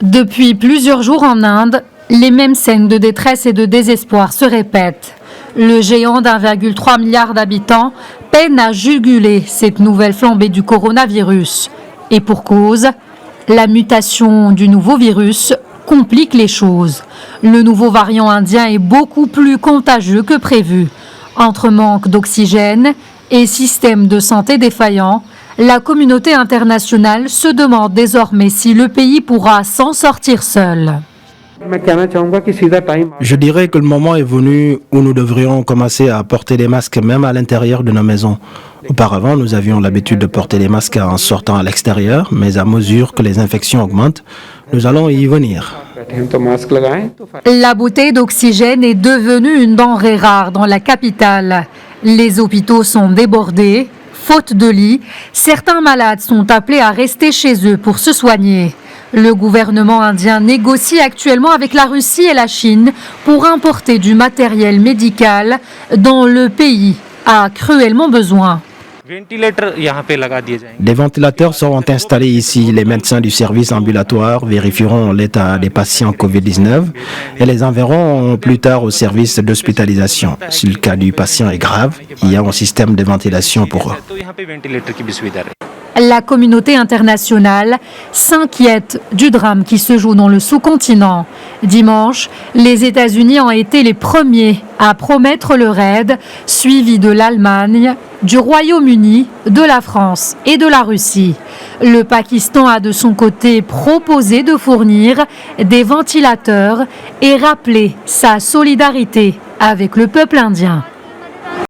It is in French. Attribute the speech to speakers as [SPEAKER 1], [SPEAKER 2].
[SPEAKER 1] Depuis plusieurs jours en Inde, les mêmes scènes de détresse et de désespoir se répètent. Le géant d'1,3 milliard d'habitants peine à juguler cette nouvelle flambée du coronavirus. Et pour cause, la mutation du nouveau virus complique les choses. Le nouveau variant indien est beaucoup plus contagieux que prévu. Entre manque d'oxygène et système de santé défaillant, la communauté internationale se demande désormais si le pays pourra s'en sortir seul.
[SPEAKER 2] Je dirais que le moment est venu où nous devrions commencer à porter des masques même à l'intérieur de nos maisons. Auparavant, nous avions l'habitude de porter des masques en sortant à l'extérieur, mais à mesure que les infections augmentent, nous allons y venir.
[SPEAKER 1] La bouteille d'oxygène est devenue une denrée rare dans la capitale. Les hôpitaux sont débordés. Faute de lits, certains malades sont appelés à rester chez eux pour se soigner. Le gouvernement indien négocie actuellement avec la Russie et la Chine pour importer du matériel médical dont le pays a cruellement besoin.
[SPEAKER 2] Des ventilateurs seront installés ici. Les médecins du service ambulatoire vérifieront l'état des patients Covid-19 et les enverront plus tard au service d'hospitalisation. Si le cas du patient est grave, il y a un système de ventilation pour eux.
[SPEAKER 1] La communauté internationale s'inquiète du drame qui se joue dans le sous-continent. Dimanche, les États-Unis ont été les premiers à promettre leur aide, suivis de l'Allemagne, du Royaume-Uni, de la France et de la Russie. Le Pakistan a de son côté proposé de fournir des ventilateurs et rappelé sa solidarité avec le peuple indien.